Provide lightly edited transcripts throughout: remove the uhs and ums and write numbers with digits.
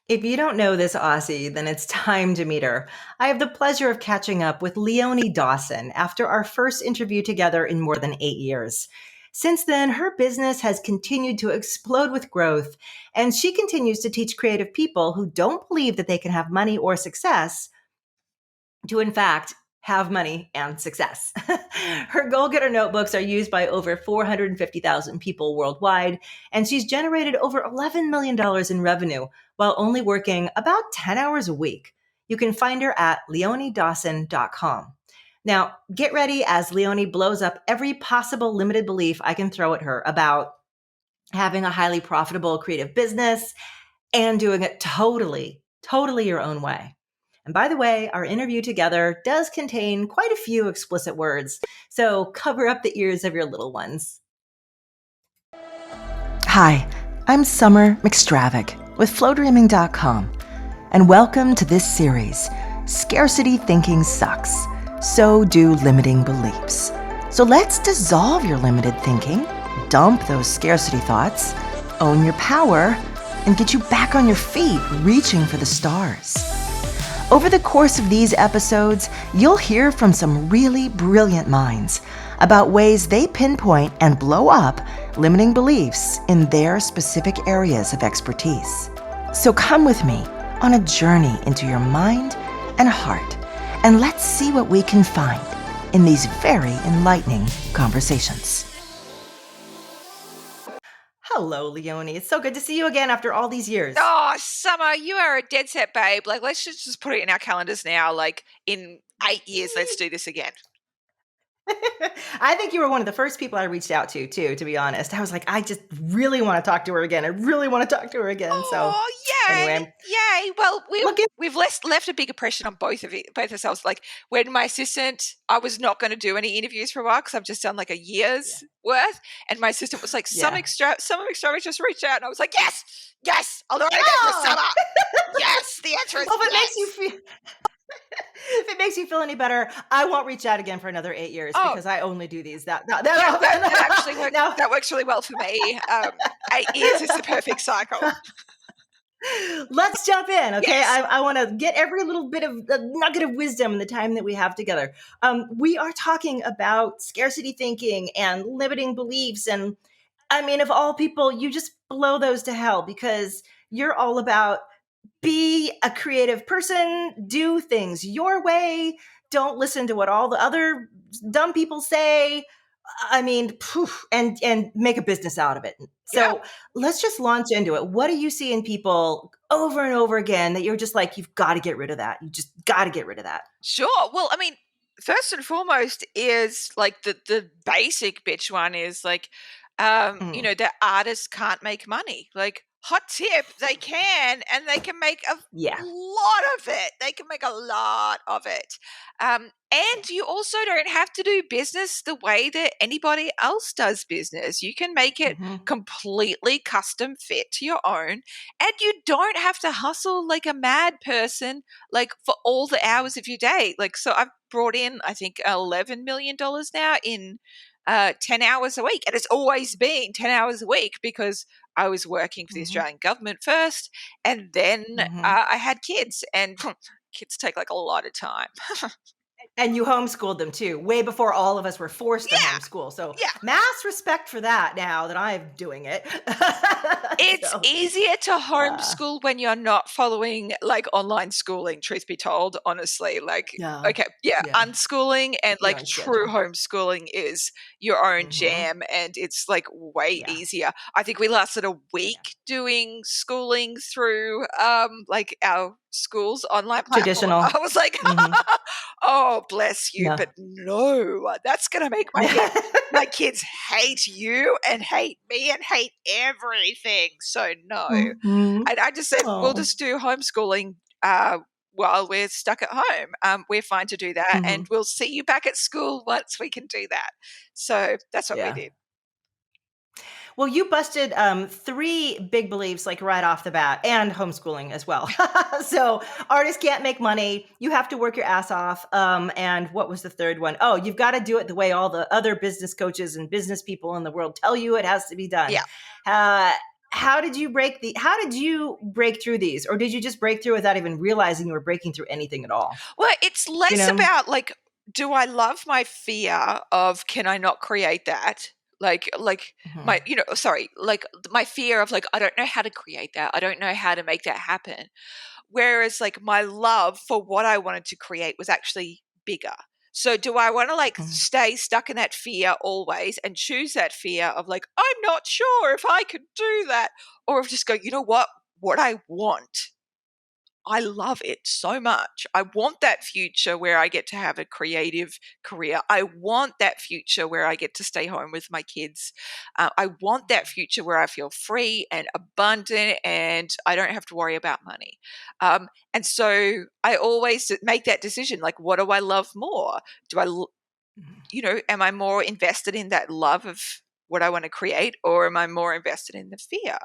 If you don't know this Aussie, then it's time to meet her. I have the pleasure of catching up with Leonie Dawson after our first interview together in more than 8 years. Since then, her business has continued to explode with growth, and she continues to teach creative people who don't believe that they can have money or success to, in fact, have money and success. Her goal getter notebooks are used by over 450,000 people worldwide, and she's generated over $11 million in revenue while only working about 10 hours a week. You can find her at leoniedawson.com. Now, get ready as Leonie blows up every possible limited belief I can throw at her about having a highly profitable creative business and doing it totally your own way. And by the way, our interview together does contain quite a few explicit words, so cover up the ears of your little ones. Hi, I'm Summer McStravick with Flowdreaming.com, and welcome to this series, Scarcity Thinking Sucks, So Do Limiting Beliefs. So let's dissolve your limited thinking, dump those scarcity thoughts, own your power, and get you back on your feet, reaching for the stars. Over the course of these episodes, you'll hear from some really brilliant minds about ways they pinpoint and blow up limiting beliefs in their specific areas of expertise. So come with me on a journey into your mind and heart, and let's see what we can find in these very enlightening conversations. Hello, Leonie. It's so good to see you again after all these years. Oh, Summer, you are a dead set babe. Like, let's just put it in our calendars now. Like, in 8 years, let's do this again. I think you were one of the first people I reached out to, too, to be honest. I was like, I just really want to talk to her again. I really want to talk to her again. Oh, so yay. anyway. Yay. Well, we've left a big impression on both ourselves. Like, when my assistant, I was not going to do any interviews for a while because I've just done like a year's worth. And my assistant was like, some MvStravick just reached out. And I was like, yes, I'll do it again for Summer. Yes, the answer is well, if yes. If it makes you feel any better, I won't reach out again for another 8 years because I only do these. That actually works. That works really well for me. 8 years is the perfect cycle. Let's jump in, okay? Yes. I want to get every little bit of nugget of wisdom in the time that we have together. We are talking about scarcity thinking and limiting beliefs. And I mean, of all people, you just blow those to hell because you're all about be a creative person, do things your way, don't listen to what all the other dumb people say. I mean, and make a business out of it. So let's just launch into it. What do you see in people over and over again that you're just like, you've got to get rid of that. You just got to get rid of that. Sure. Well, I mean, first and foremost is like the basic bitch one is like, that artists can't make money. Like, hot tip, they can, and they can make a lot of it. They can make a lot of it. And you also don't have to do business the way that anybody else does business. You can make it completely custom fit to your own, and you don't have to hustle like a mad person, like for all the hours of your day. Like, so I've brought in, I think, $11 million now in 10 hours a week. And it's always been 10 hours a week because I was working for the Australian government first. And then I had kids, and kids take like a lot of time. And you homeschooled them too, way before all of us were forced to homeschool. So mass respect for that now that I'm doing it. It's easier to homeschool when you're not following like online schooling, truth be told, honestly. Like, unschooling and like true homeschooling is your own jam, and it's like way easier. I think we lasted a week doing schooling through like our school's online platform. Traditional. I was like, oh, bless you, but no, that's going to make my kids hate you and hate me and hate everything. So no, I just said we'll just do homeschooling while we're stuck at home. We're fine to do that, and we'll see you back at school once we can do that. So that's what we did. Well, you busted 3 big beliefs like right off the bat, and homeschooling as well. So artists can't make money. You have to work your ass off. And what was the third one? Oh, you've got to do it the way all the other business coaches and business people in the world tell you it has to be done. Yeah. how did you break through these, or did you just break through without even realizing you were breaking through anything at all? Well, it's You less know? about like, do I love my fear of can I not create that? Like my, Mhm. sorry, like my fear of like, I don't know how to create that. I don't know how to make that happen. Whereas like my love for what I wanted to create was actually bigger. So do I want to like Mhm. stay stuck in that fear always and choose that fear of like, I'm not sure if I could do that, or if just go, you know what I want, I love it so much. I want that future where I get to have a creative career. I want that future where I get to stay home with my kids. I want that future where I feel free and abundant and I don't have to worry about money. And so I always make that decision like, what do I love more? Do I Mhm. am I more invested in that love of what I want to create, or am I more invested in the fear?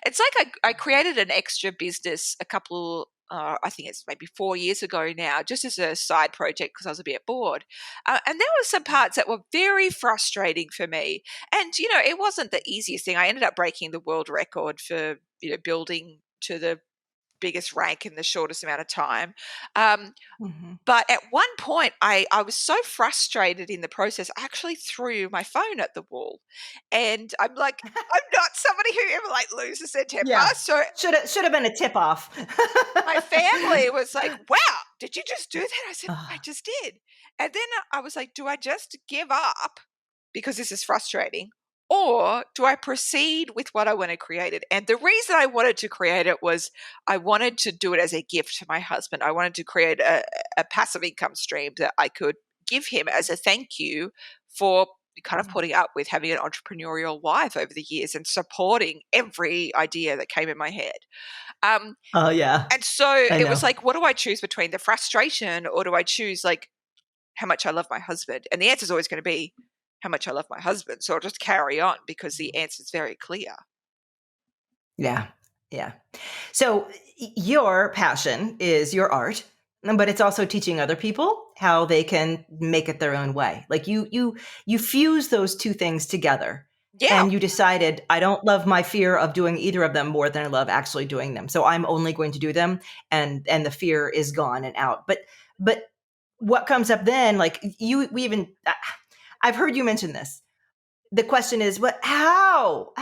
It's like I created an extra business a couple, I think it's maybe 4 years ago now, just as a side project because I was a bit bored. And there were some parts that were very frustrating for me. And, it wasn't the easiest thing. I ended up breaking the world record for, building to the biggest rank in the shortest amount of time. Um, Mhm. but at one point, I was so frustrated in the process, I actually threw my phone at the wall. And I'm like, I'm not somebody who ever like loses their temper. Yeah. So Should have been a tip off. my family was like, wow, did you just do that? I said, I Ah, just did. And then I was like, do I just give up because this is frustrating? Or do I proceed with what I want to create it? And the reason I wanted to create it was I wanted to do it as a gift to my husband. I wanted to create a passive income stream that I could give him as a thank you for kind of putting up with having an entrepreneurial wife over the years and supporting every idea that came in my head. Um, oh yeah, and so I it was know. like, what do I choose between the frustration or do I choose like how much I love my husband? And the answer is always going to be how much I love my husband. So I'll just carry on because the answer is very clear. Yeah, yeah. So your passion is your art, but it's also teaching other people how they can make it their own way. Like you fuse those two things together. Yeah, And you decided, I don't love my fear of doing either of them more than I love actually doing them. So I'm only going to do them, and the fear is gone and out. But what comes up then, like we even I've heard you mention this. The question is, what, how,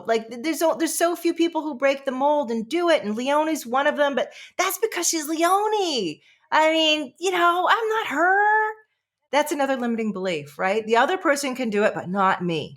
like there's so few people who break the mold and do it, and Leonie's one of them, but that's because she's Leonie. I mean, I'm not her. That's another limiting belief, right? The other person can do it, but not me.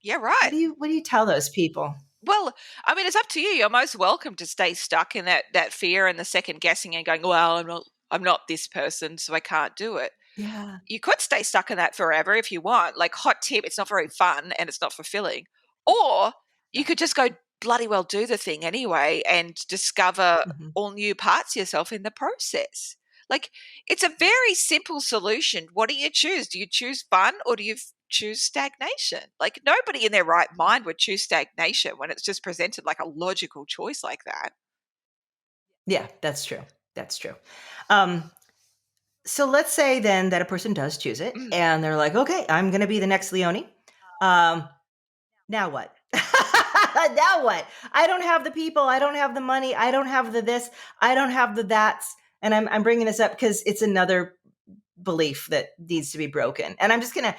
yeah, right. What do you tell those people? Well, I mean, it's up to you. You're most welcome to stay stuck in that fear and the second guessing and going, well, I'm not this person, so I can't do it. Yeah. You could stay stuck in that forever if you want. Like, hot tip, it's not very fun and it's not fulfilling. Or you could just go bloody well do the thing anyway and discover Mhm. all new parts of yourself in the process. Like, it's a very simple solution. What do you choose? Do you choose fun or do you choose stagnation? Like, nobody in their right mind would choose stagnation when it's just presented like a logical choice like that. Yeah, that's true. That's true. Um, so let's say then that a person does choose it, Mm. and they're like, okay, I'm going to be the next Leonie. Um, Now what? Now what? I don't have the people. I don't have the money. I don't have the this. I don't have the that's. And I'm bringing this up because it's another belief that needs to be broken. And I'm just gonna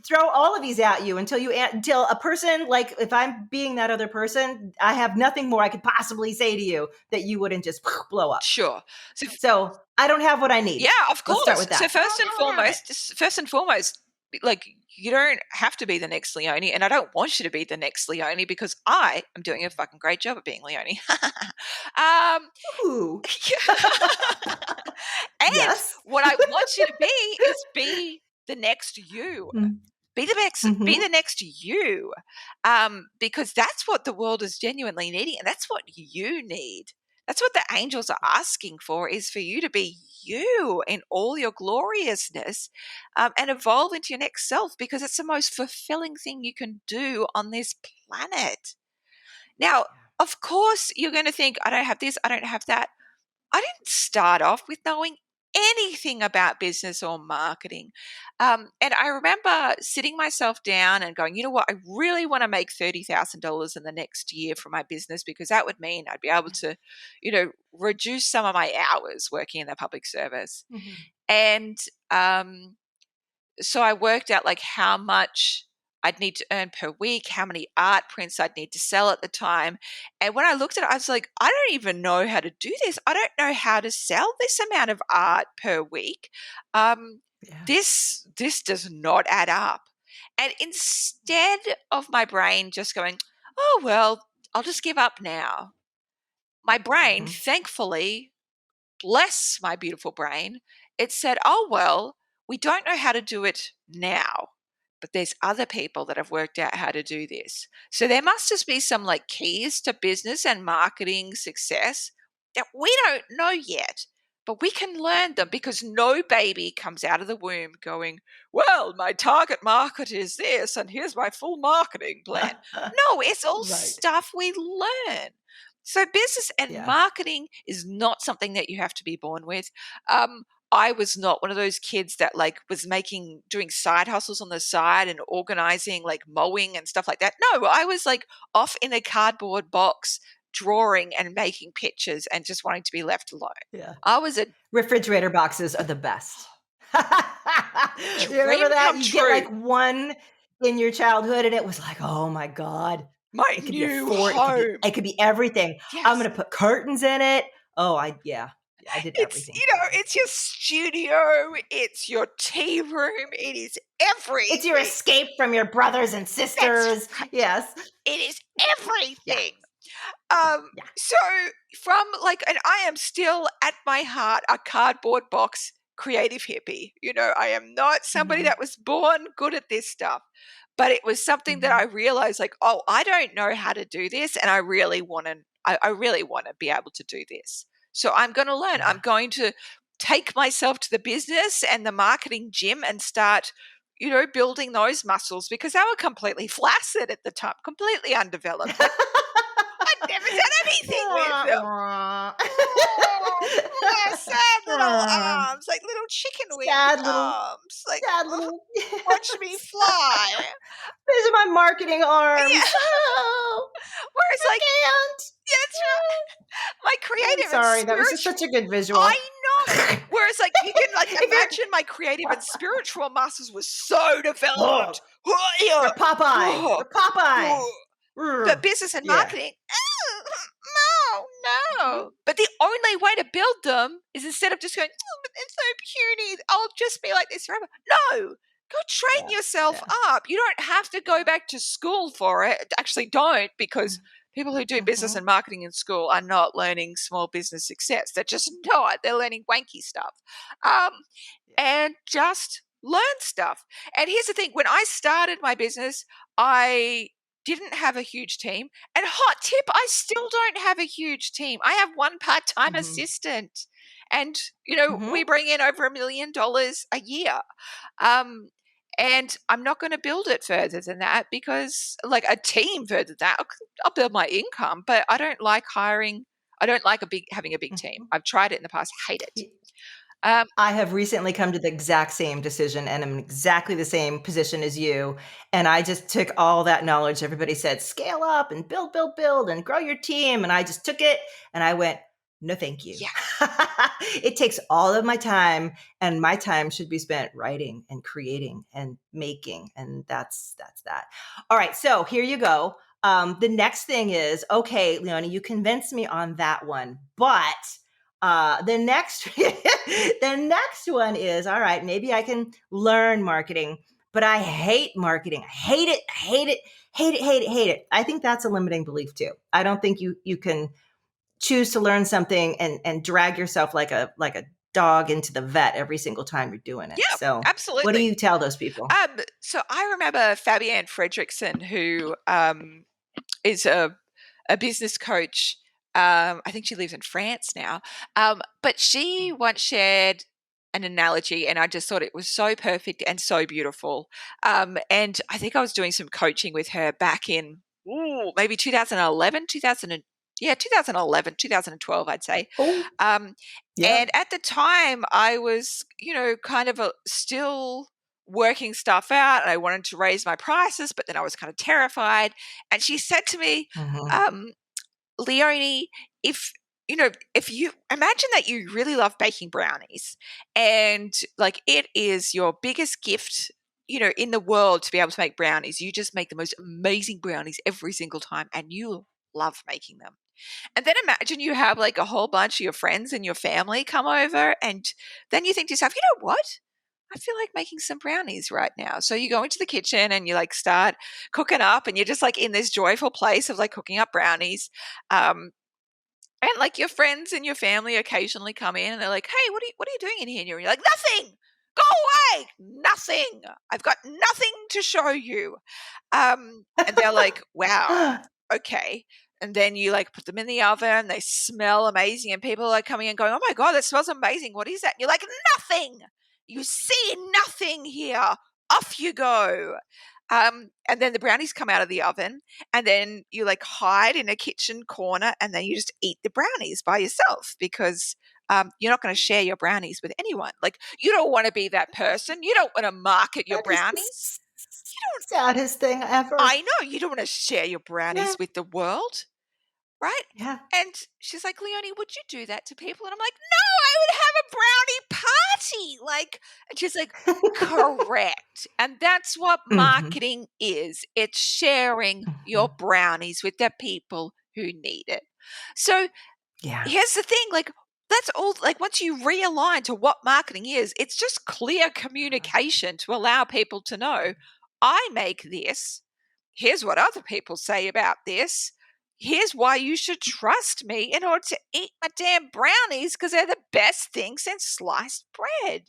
throw all of these at you until a person, like, if I'm being that other person, I have nothing more I could possibly say to you that you wouldn't just blow up. Sure. So So I don't have what I yeah, need. of Let's start course. with So that. I don't have it. first and foremost, like you don't have to be the next Leone, and I don't want you to be the next Leone because I am doing a fucking great job at being Leone. um, Ooh. and Yes. what I want you to be is be the next you. Be Mm-hmm. the next you, because that's what the world is genuinely needing, and that's what you need. That's what the angels are asking for, is for you to be you in all your gloriousness, and evolve into your next self, because it's the most fulfilling thing you can do on this planet. Now, of course, you're going to think, I don't have this, I don't have that. I didn't start off with knowing anything about business or marketing. And I remember sitting myself down and going, you know what, I really want to make $30,000 in the next year for my business, because that would mean I'd be able to, reduce some of my hours working in the public service. Mm-hmm. And so I worked out like how much I'd need to earn per week, how many art prints I'd need to sell at the time. And when I looked at it, I was like, I don't even know how to do this. I don't know how to sell this amount of art per week. Yeah. This does not add up. And instead of my brain just going, oh, well, I'll just give up now, my brain, Mm-hmm. thankfully, bless my beautiful brain, it said, oh, well, we don't know how to do it now, but there's other people that have worked out how to do this. So there must just be some like keys to business and marketing success that we don't know yet, but we can learn them, because no baby comes out of the womb going, well, my target market is this, and here's my full marketing plan. No, it's all Right. stuff we learn. So business and Yeah. marketing is not something that you have to be born with. I was not one of those kids that like was doing side hustles on the side and organizing like mowing and stuff like that. No, I was like off in a cardboard box drawing and making pictures and just wanting to be left alone. Yeah. I was a Refrigerator boxes are the best. You remember dream that? come You get like true. one in your childhood and it was like, oh my God. My It could be a new fort. home. It could be everything. I'm Yes. gonna put curtains in it. Oh, yeah. I did It's, everything for it. it's your studio, it's your tea room, it is It's your everything. escape from your brothers and sisters. That's right. Yes. It is Yeah. everything. Yeah. So from like, and I am still at my heart a cardboard box creative hippie. I am not somebody Mm-hmm. that was born good at this stuff, but it was something that Mm-hmm. I realized like, oh, I don't know how to do this, and I really want to. I really want to be able to do this. So I'm going to learn. Yeah. I'm going to take myself to the business and the marketing gym and start, building those muscles, because they were completely flaccid at the time, completely undeveloped. Like, I'd never done anything with them. Oh, sad little arms, like little chicken wing arms. Like, sad little. watch me fly. These are my marketing arms. Yeah. Oh, Whereas, I like, can't. that's right. My creative I'm sorry. and That was just spiritual. such a good visual. I know. Whereas, like, you can like If you're- imagine my creative and spiritual muscles were so developed. You're Popeye. Oh. You're Popeye. But business and marketing, no. But the only way to build them is, instead of just going, oh, but it's so puny, I'll just be like this forever. No, go train yourself up. You don't have to go back to school for it. Actually, don't, because people who do business and marketing in school are not learning small business success. They're just not. They're learning wanky stuff. And just learn stuff. And here's the thing. When I started my business, I didn't have a huge team. And hot tip, I still don't have a huge team. I have one part-time assistant. And, we bring in over $1 million a year. And I'm not going to build it further than that, because like a team further than that, I'll build my income, but I don't like hiring. I don't like having a big team. I've tried it in the past. Hate it. I have recently come to the exact same decision, and I'm in exactly the same position as you. And I just took all that knowledge. Everybody said, scale up and build, and grow your team. And I just took it and I went, no, thank you. Yeah. It takes all of my time, and my time should be spent writing and creating and making. And that's that. All right. So here you go. The next thing is, okay, Leonie, you convinced me on that one, but the next one is, all right, maybe I can learn marketing, but I hate marketing. I hate it. I think that's a limiting belief too. I don't think you can choose to learn something and drag yourself like a dog into the vet every single time you're doing it. Yeah, So absolutely. What do you tell those people? So I remember Fabienne Fredrickson, who is a business coach. I think she lives in France now. But she once shared an analogy, and I just thought it was so perfect and so beautiful. And I think I was doing some coaching with her back in maybe 2011, Yeah, 2011, 2012, I'd say. Oh, yeah. And at the time, I was, kind of still working stuff out, and I wanted to raise my prices, but then I was kind of terrified. And she said to me, Mhm. um, Leonie, if if you imagine that you really love baking brownies, and like it is your biggest gift, in the world to be able to make brownies. You just make the most amazing brownies every single time, and you love making them. And then imagine you have like a whole bunch of your friends and your family come over, and then you think to yourself, you know what? I feel like making some brownies right now. So you go into the kitchen and you like start cooking up, and you're just like in this joyful place of like cooking up brownies. Um, and like your friends and your family occasionally come in and they're like, "Hey, what are you doing in here?" And you're like, "Nothing. Go away. Nothing. I've got nothing to show you." And they're like, "Wow, okay." And then you like put them in the oven, they smell amazing, and people are like coming in going, "Oh my God, that smells amazing. What is that?" And you're like, "Nothing. You see nothing here. Off you go." And then the brownies come out of the oven, and then you like hide in a kitchen corner, and then you just eat the brownies by yourself because you're not going to share your brownies with anyone. Like, you don't want to be that person. You don't want to market your That is the brownies. You don't. saddest thing ever. I know you don't want to share your Yeah, brownies with the world, right? yeah. And she's like, Leonie, would you do that to people? And I'm like, no, I would have a brownie party. Like, and she's like, correct. And that's what Mhm, marketing is. It's sharing your mhm. brownies with the people who need it. So Yeah, here's the thing, like, that's all, like, once you realign to what marketing is, it's just clear communication to allow people to know, I make this. Here's what other people say about this. Here's why you should trust me in order to eat my damn brownies because they're the best thing since sliced bread.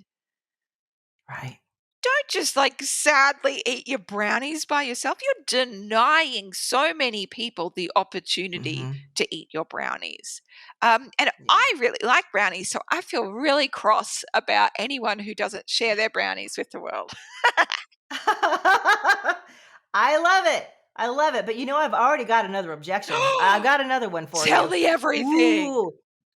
right. Don't just like sadly eat your brownies by yourself. You're denying so many people the opportunity Mhm. to eat your brownies. And Yeah. I really like brownies, so I feel really cross about anyone who doesn't share their brownies with the world. I love it. I love it. But I've already got another objection. I got another one for Tell you. me everything. Ooh.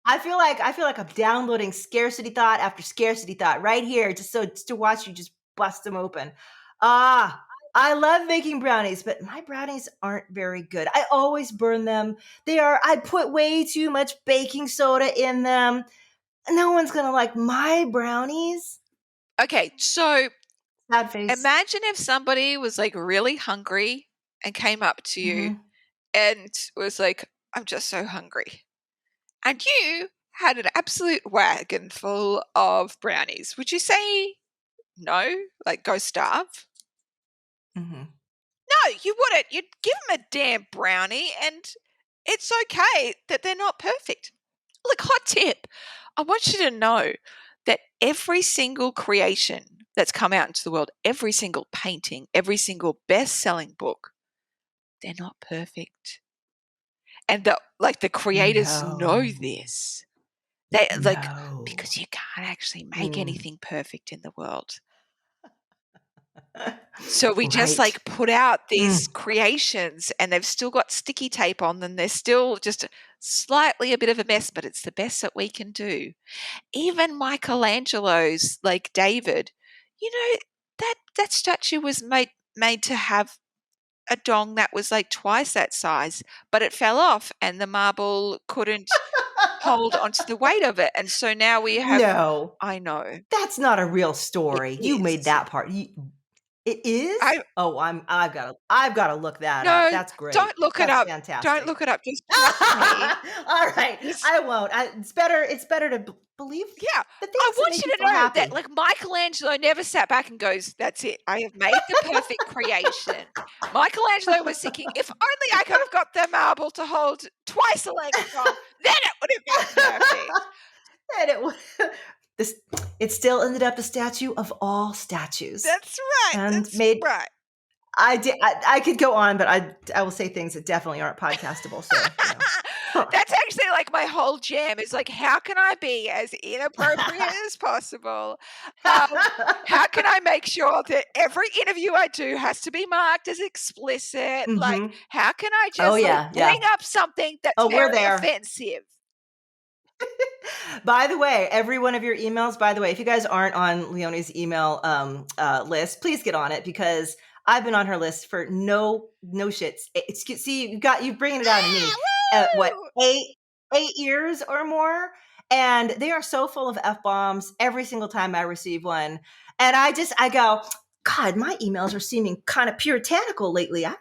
I feel like I'm downloading scarcity thought after scarcity thought right here, just to watch you just bust them open. Ah, I love making brownies, but my brownies aren't very good. I always burn them. I put way too much baking soda in them. No one's gonna like my brownies. Okay, so Sad face. imagine if somebody was like really hungry and came up to you Hmm. and was like, I'm just so hungry. And you had an absolute wagon full of brownies. Would you say no? Like, go starve? Hmm. No, you wouldn't. You'd give them a damn brownie, and it's okay that they're not perfect. Look, hot tip. I want you to know that every single creation that's come out into the world, every single painting, every single best-selling book, they're not perfect. And the creators know No. this. They like No. because you can't actually make Mm. anything perfect in the world. So we just Right. like put out these Mm. creations, and they've still got sticky tape on them. They're still just slightly a bit of a mess, but it's the best that we can do. Even Michelangelo's like David, that statue was made to have a dong that was like twice that size, but it fell off and the marble couldn't hold onto the weight of it. And so now we have No. I know. That's not a real It story. You made is. that part. It is? I Oh, I've gotta look that up. No, That's great. don't look it That's up. Don't fantastic. look it up. Just trust me. All right. Just I won't. It's better to believe Yeah. the I things that want make you you to feel know that, happy. like, Michelangelo never sat back and goes, "That's it. I have made the perfect creation." Michelangelo was thinking, "If only I could have got the marble to hold twice the length wrong, then it would have been perfect." And this it still ended up a statue of all statues That's right. and That's made right. I could go on, but I will say things that definitely aren't podcastable. So That's seriously, like, my whole jam is like, how can I be as inappropriate as possible? How can I make sure that every interview I do has to be marked as explicit? Like, Hmm. how can I Oh just, like, yeah, bring yeah. up something that's Oh, we're very there. offensive? By the way, every one of your emails, by the way, if you guys aren't on Leonie's email list, please get on it because I've been on her list for no shits. See, you bringing it out of me. What Woo! 8 years or more, and they are so full of f bombs every single time I receive one, and I go, God, my emails are seeming kind of puritanical lately. I'm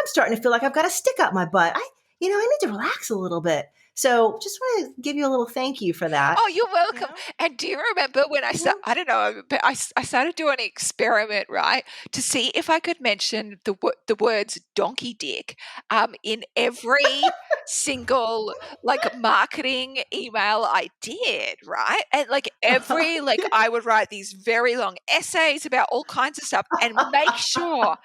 starting to feel like I've got a stick up my butt. I need to relax a little bit. So just want to give you a little thank you for that. Oh, you're You welcome. know? And do you remember when Mhm. I don't know, but I started doing an experiment, right, to see if I could mention the words donkey dick in every single like marketing email I did, right? And like I would write these very long essays about all kinds of stuff and make sure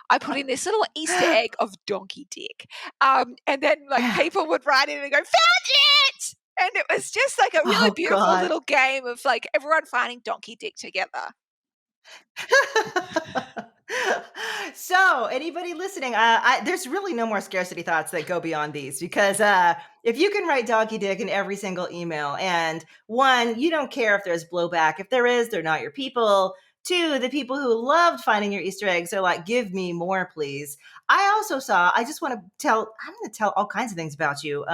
I put in this little Easter egg of donkey dick. And then like people would write in and go, found it! And it was just like a really Oh beautiful God. little game of like everyone finding donkey dick together. So, anybody listening, there's really no more scarcity thoughts that go beyond these because if you can write donkey dick in every single email, and one, you don't care if there's blowback. If there is, they're not your people. Two, the people who loved finding your Easter eggs are like, give me more, please. I also saw, I just want to tell, I'm going to tell all kinds of things about you.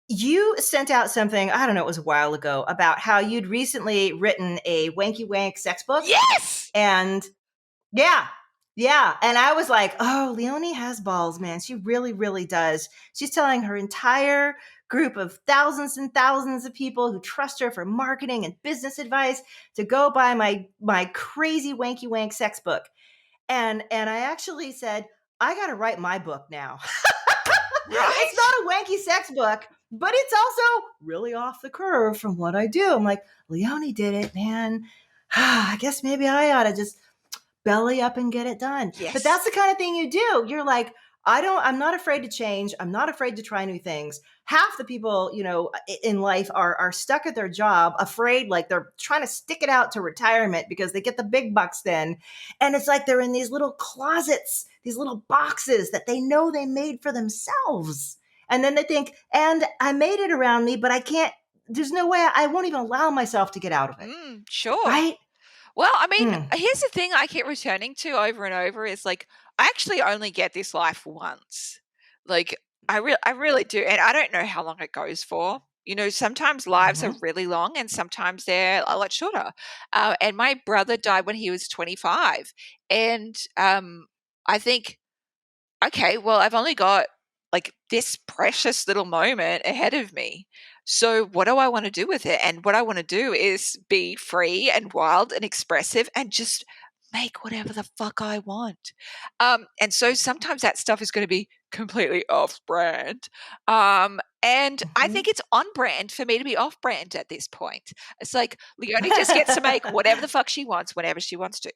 You sent out something, I don't know, it was a while ago, about how you'd recently written a wanky wank sex book. Yes! And yeah, yeah. And I was like, oh, Leonie has balls, man. She really, really does. She's telling her entire group of thousands and thousands of people who trust her for marketing and business advice to go buy my crazy wanky wank sex book. And I actually said, I gotta write my book now. It's Right? not a wanky sex book, but it's also really off the curve from what I do. I'm like, Leonie did it, man. I guess maybe I ought to just belly up and get it done. But Yes. that's the kind of thing you do. You're like, I'm not afraid to change. I'm not afraid to try new things. Half the people, in life are stuck at their job, afraid, like they're trying to stick it out to retirement because they get the big bucks then. And it's like they're in these little closets, these little boxes that they know they made for themselves. And then they think, and I made it around me, but I can't, there's no way I won't even allow myself to get out of it. Sure. Right? Well, I mean, Mm. here's the thing I keep returning to over and over is like I actually only get this life once. Like I really do, and I don't know how long it goes for. Sometimes lives are Mhm. really long and sometimes they're a lot shorter. And my brother died when he was 25, and I think, okay, well, I've only got like this precious little moment ahead of me. So, what do I want to do with it? And what I want to do is be free and wild and expressive and just make whatever the fuck I want. And so sometimes that stuff is going to be completely off brand. And I Mhm. think it's on brand for me to be off brand at this point. It's like Leonie just gets to make whatever the fuck she wants whenever she wants to.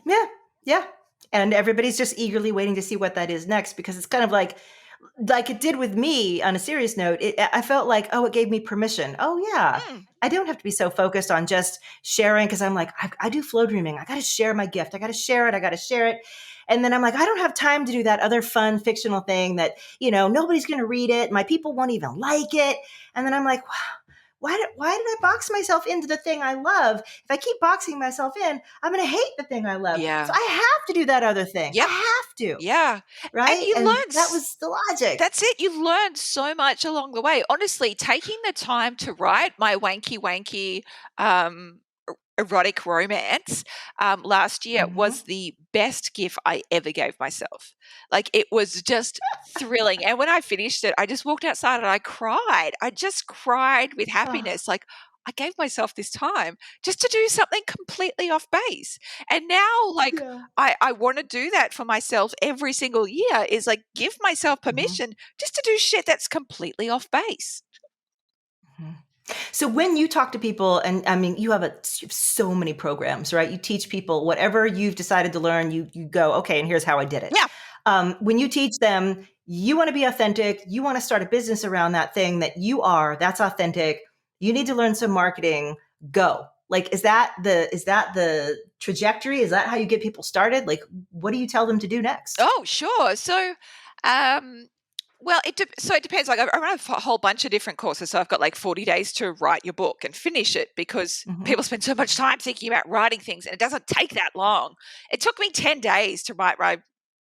Yeah, yeah. And everybody's just eagerly waiting to see what that is next because it's kind of like it did with me on a serious note. I felt like, oh, it gave me permission. Oh, yeah. Mm, I don't have to be so focused on just sharing because I'm like, I do flow dreaming. I got to share my gift. I got to share it. I got to share it. And then I'm like, I don't have time to do that other fun fictional thing that, nobody's going to read it. My people won't even like it. And then I'm like, why did I box myself into the thing I love? If I keep boxing myself in, I'm going to hate the thing I love. So yeah. I have to do that other thing. I Yep. have to, Yeah. And right? you And learn that was the logic. that's it. You learn so much along the way. Honestly, taking the time to write my wanky wanky um, erotic romance last year Mhm. was the best gift I ever gave myself. Like it was just thrilling. And when I finished it, I just walked outside and I cried. I just cried with Oh, happiness. Like I gave myself this time just to do something completely off base. And now, like, yeah. I want to do that for myself every single year is like give myself Mhm. permission just to do shit that's completely off base. Mhm. So when you talk to people, and I mean, you have so many programs, right? You teach people whatever you've decided to learn. You go, okay, and here's how I did it. Yeah. When you teach them, you want to be authentic, you want to start a business around that thing that you are, that's authentic. You need to learn some marketing. Go. Like, is that the trajectory? Is that how you get people started? Like, what do you tell them to do next? Oh, sure. So, well, it depends. Like, I run a whole bunch of different courses. So I've got like 40 days to write your book and finish it, because people spend so much time thinking about writing things, and it doesn't take that long. It took me 10 days to write my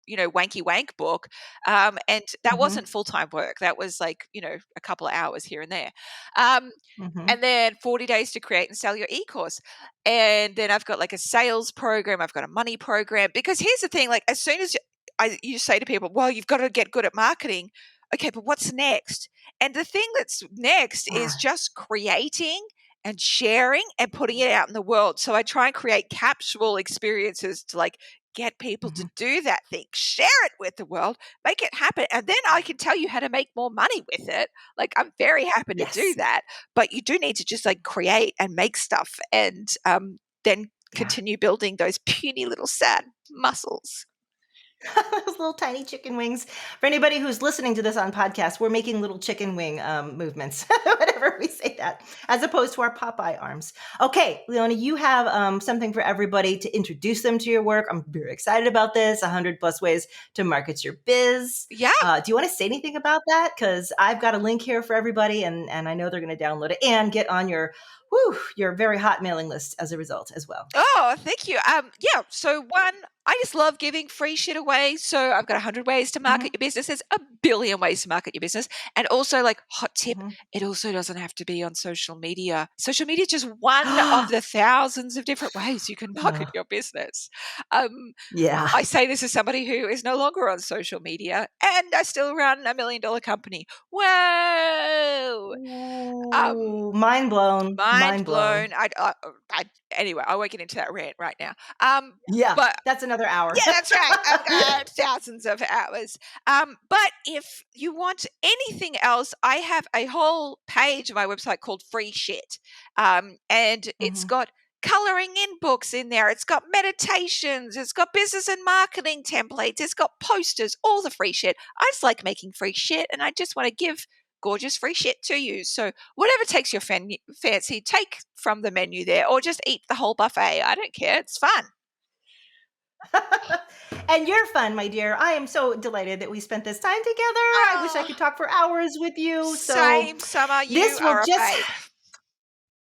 wanky wank book, and that wasn't full-time work. That was like a couple of hours here and there, and then 40 days to create and sell your e-course. And then I've got like a sales program, I've got a money program. Because here's the thing, like, as soon as you say to people, well, you've got to get good at marketing. Okay, but what's next? And the thing that's next is just creating and sharing and putting it out in the world. So I try and create capsule experiences to like get people to do that thing, share it with the world, make it happen. And then I can tell you how to make more money with it. Like, I'm very happy to do that, but you do need to just like create and make stuff, and then continue building those puny little sad muscles. Those little tiny chicken wings. For anybody who's listening to this on podcast, we're making little chicken wing movements whenever we say that, as opposed to our Popeye arms. Okay, Leonie, you have something for everybody to introduce them to your work. I'm very excited about this. 100 plus ways to market your biz. Yeah. Do you want to say anything about that? Because I've got a link here for everybody, and I know they're going to download it and get on your very hot mailing list as a result as well. Oh, thank you. Yeah. So one, I just love giving free shit away. So I've got 100 ways to market your business. There's a billion ways to market your business. And also, like, hot tip, it also doesn't have to be on social media. Social media is just one of the thousands of different ways you can market your business. I say this as somebody who is no longer on social media, and I still run $1 million company. Whoa! Mind blown. Mind blown. Anyway, I won't get into that rant right now. But that's another hour. Yeah, that's right. I've got thousands of hours. But if you want anything else, I have a whole page of my website called Free Shit, and it's got coloring in books in there. It's got meditations. It's got business and marketing templates. It's got posters. All the free shit. I just like making free shit, and I just want to give gorgeous free shit to you. So whatever takes your fancy, take from the menu there, or just eat the whole buffet. I don't care. It's fun. And you're fun, my dear. I am so delighted that we spent this time together. I wish I could talk for hours with you. Same, Summer. You are just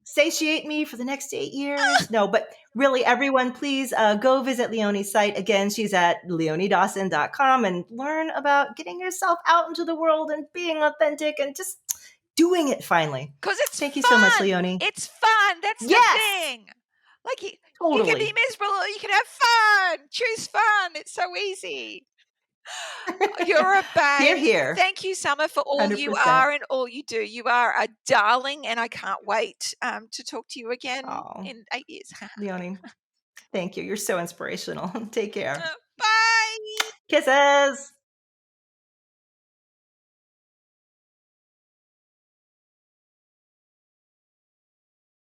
satiate me for the next 8 years. No, but really, everyone, please go visit Leonie's site. Again, she's at leoniedawson.com, and learn about getting yourself out into the world and being authentic and just doing it finally. Because it's Thank fun. You so much, Leonie. It's fun. That's the thing. Like, you can be miserable or you can have fun. Choose fun. It's so easy. You're a babe. Here. Thank you, Summer, for all 100%. You are and all you do. You are a darling, and I can't wait to talk to you again in 8 years. Leonie, thank you. You're so inspirational. Take care. Bye. Kisses.